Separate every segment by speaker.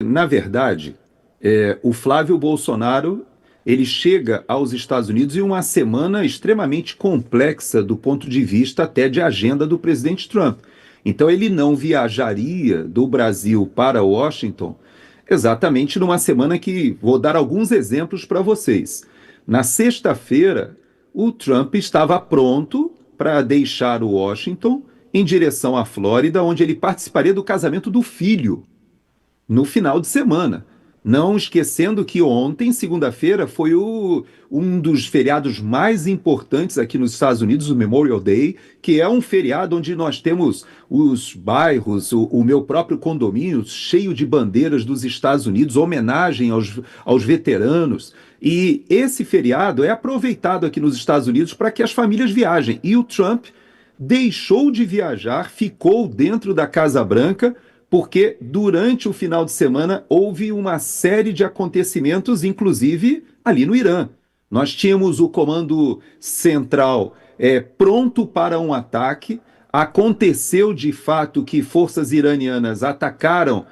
Speaker 1: Na verdade, o Flávio Bolsonaro ele chega aos Estados Unidos em uma semana extremamente complexa do ponto de vista até de agenda do presidente Trump. Então ele não viajaria do Brasil para Washington exatamente numa semana que vou dar alguns exemplos para vocês. Na sexta-feira, o Trump estava pronto para deixar o Washington em direção à Flórida, onde ele participaria do casamento do filho no final de semana. Não esquecendo que ontem, segunda-feira, foi um dos feriados mais importantes aqui nos Estados Unidos, o Memorial Day, que é um feriado onde nós temos os bairros, o meu próprio condomínio cheio de bandeiras dos Estados Unidos, homenagem aos veteranos. E esse feriado é aproveitado aqui nos Estados Unidos para que as famílias viajem. E o Trump deixou de viajar, ficou dentro da Casa Branca porque durante o final de semana houve uma série de acontecimentos, inclusive ali no Irã. Nós tínhamos o comando central pronto para um ataque. Aconteceu de fato que forças iranianas atacaram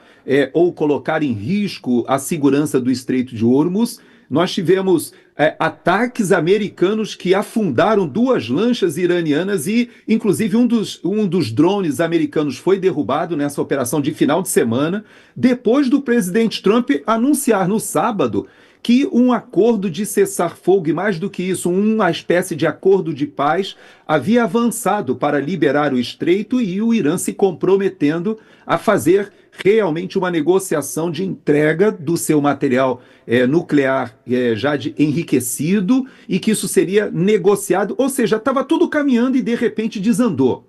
Speaker 1: ou colocaram em risco a segurança do Estreito de Hormuz. Nós tivemos ataques americanos que afundaram duas lanchas iranianas e, inclusive, um dos drones americanos foi derrubado nessa operação de final de semana, depois do presidente Trump anunciar no sábado que um acordo de cessar-fogo, e mais do que isso, uma espécie de acordo de paz, havia avançado para liberar o estreito e o Irã se comprometendo a fazer realmente uma negociação de entrega do seu material nuclear enriquecido e que isso seria negociado, ou seja, estava tudo caminhando e de repente desandou.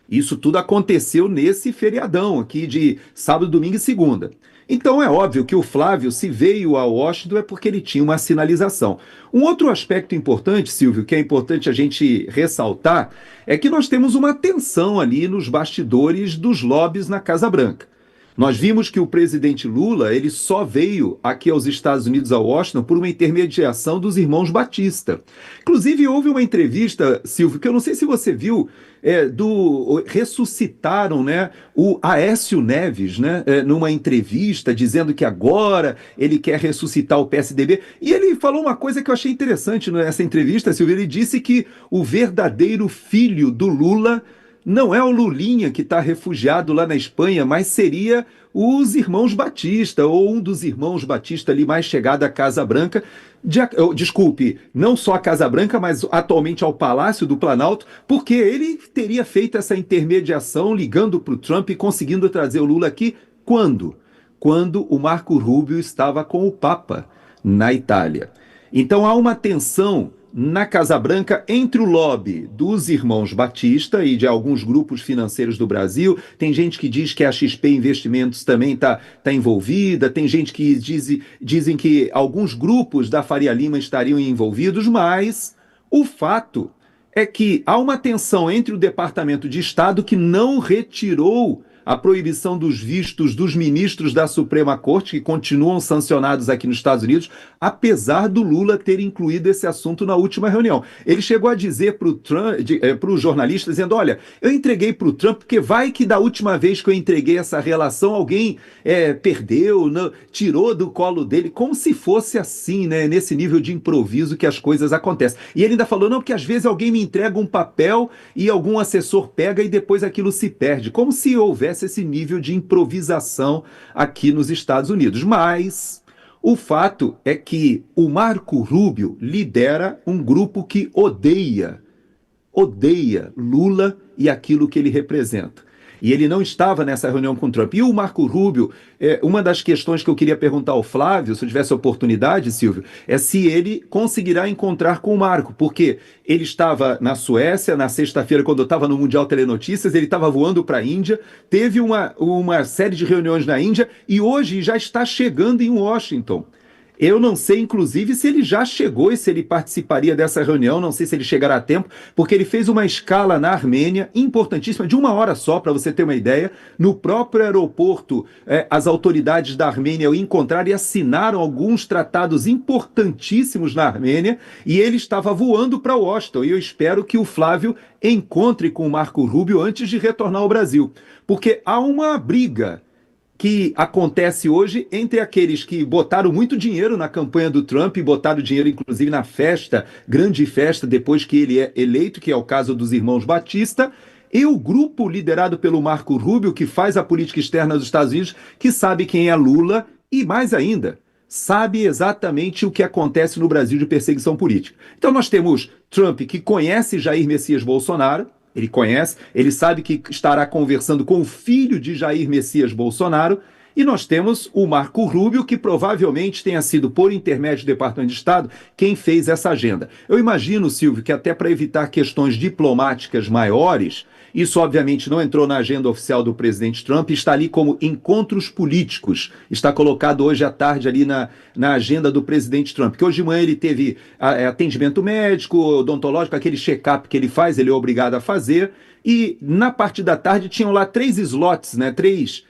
Speaker 1: Isso tudo aconteceu nesse feriadão aqui de sábado, domingo e segunda. Então é óbvio que o Flávio, se veio a Washington, é porque ele tinha uma sinalização. Um outro aspecto importante, Silvio, que é importante a gente ressaltar, é que nós temos uma tensão ali nos bastidores dos lobbies na Casa Branca. Nós vimos que o presidente Lula ele só veio aqui aos Estados Unidos, a Washington, por uma intermediação dos irmãos Batista. Inclusive, houve uma entrevista, Silvio, que eu não sei se você viu, ressuscitaram, né, o Aécio Neves, né, numa entrevista, dizendo que agora ele quer ressuscitar o PSDB. E ele falou uma coisa que eu achei interessante nessa entrevista, Silvio. Ele disse que o verdadeiro filho do Lula não é o Lulinha que está refugiado lá na Espanha, mas seria os irmãos Batista, ou um dos irmãos Batista ali mais chegado à Casa Branca. Desculpe, não só à Casa Branca, mas atualmente ao Palácio do Planalto, porque ele teria feito essa intermediação ligando para o Trump e conseguindo trazer o Lula aqui. Quando? Quando o Marco Rubio estava com o Papa na Itália. Então há uma tensão na Casa Branca entre o lobby dos irmãos Batista e de alguns grupos financeiros do Brasil. Tem gente que diz que a XP Investimentos também está envolvida, tem gente que dizem que alguns grupos da Faria Lima estariam envolvidos, mas o fato é que há uma tensão entre o Departamento de Estado, que não retirou a proibição dos vistos dos ministros da Suprema Corte, que continuam sancionados aqui nos Estados Unidos, apesar do Lula ter incluído esse assunto na última reunião. Ele chegou a dizer para os jornalistas, dizendo, olha, eu entreguei para o Trump, porque vai que da última vez que eu entreguei essa relação, alguém perdeu, não, tirou do colo dele, como se fosse assim, né, nesse nível de improviso que as coisas acontecem. E ele ainda falou, não, porque às vezes alguém me entrega um papel e algum assessor pega e depois aquilo se perde, como se houvesse esse nível de improvisação aqui nos Estados Unidos. Mas o fato é que o Marco Rubio lidera um grupo que odeia Lula e aquilo que ele representa. E ele não estava nessa reunião com o Trump. E o Marco Rubio, uma das questões que eu queria perguntar ao Flávio, se eu tivesse oportunidade, Silvio, é se ele conseguirá encontrar com o Marco, porque ele estava na Suécia, na sexta-feira, quando eu estava no Mundial Telenotícias, ele estava voando para a Índia, teve uma série de reuniões na Índia e hoje já está chegando em Washington. Eu não sei, inclusive, se ele já chegou e se ele participaria dessa reunião, não sei se ele chegará a tempo, porque ele fez uma escala na Armênia, importantíssima, de uma hora só, para você ter uma ideia. No próprio aeroporto, as autoridades da Armênia o encontraram e assinaram alguns tratados importantíssimos na Armênia, e ele estava voando para Washington, e eu espero que o Flávio encontre com o Marco Rubio antes de retornar ao Brasil, porque há uma briga que acontece hoje entre aqueles que botaram muito dinheiro na campanha do Trump e botaram dinheiro, inclusive, na festa, grande festa, depois que ele é eleito, que é o caso dos irmãos Batista, e o grupo liderado pelo Marco Rubio, que faz a política externa dos Estados Unidos, que sabe quem é Lula e, mais ainda, sabe exatamente o que acontece no Brasil de perseguição política. Então nós temos Trump, que conhece Jair Messias Bolsonaro, ele conhece, ele sabe que estará conversando com o filho de Jair Messias Bolsonaro, e nós temos o Marco Rubio, que provavelmente tenha sido, por intermédio do Departamento de Estado, quem fez essa agenda. Eu imagino, Silvio, que até para evitar questões diplomáticas maiores, isso obviamente não entrou na agenda oficial do presidente Trump, está ali como encontros políticos, está colocado hoje à tarde ali na agenda do presidente Trump, que hoje de manhã ele teve atendimento médico, odontológico, aquele check-up que ele faz, ele é obrigado a fazer, e na parte da tarde tinham lá 3 slots, né, 3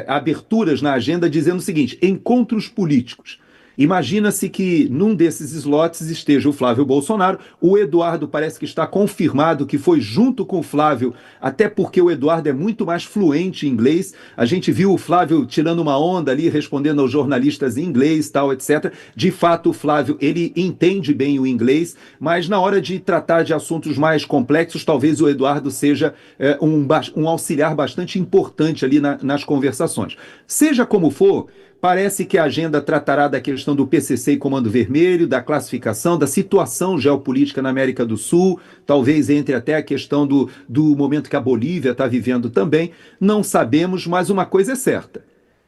Speaker 1: aberturas na agenda dizendo o seguinte: encontros políticos. Imagina-se que num desses slots esteja o Flávio Bolsonaro. O Eduardo parece que está confirmado que foi junto com o Flávio, até porque o Eduardo é muito mais fluente em inglês. A gente viu o Flávio tirando uma onda ali, respondendo aos jornalistas em inglês, tal, etc. De fato, o Flávio, ele entende bem o inglês, mas na hora de tratar de assuntos mais complexos, talvez o Eduardo seja um auxiliar bastante importante ali nas conversações. Seja como for, parece que a agenda tratará da questão do PCC e Comando Vermelho, da classificação, da situação geopolítica na América do Sul, talvez entre até a questão do momento que a Bolívia está vivendo também. Não sabemos, mas uma coisa é certa: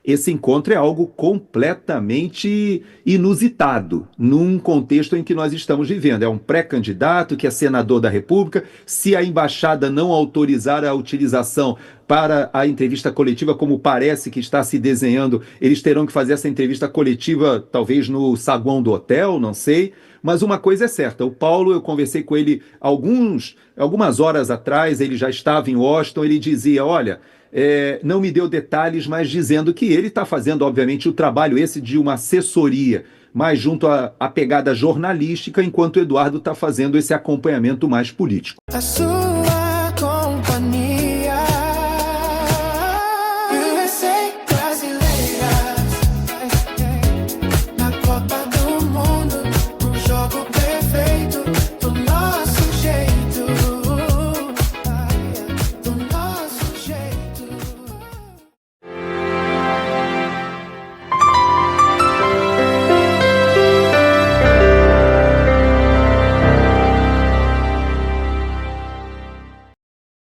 Speaker 1: esse encontro é algo completamente inusitado num contexto em que nós estamos vivendo. É um pré-candidato que é senador da República. Se a embaixada não autorizar a utilização para a entrevista coletiva, como parece que está se desenhando, eles terão que fazer essa entrevista coletiva talvez no saguão do hotel, não sei. Mas uma coisa é certa: o Paulo, eu conversei com ele algumas horas atrás, ele já estava em Washington, ele dizia, olha, não me deu detalhes, mas dizendo que ele está fazendo, obviamente, o trabalho esse de uma assessoria, mais junto à pegada jornalística, enquanto o Eduardo está fazendo esse acompanhamento mais político.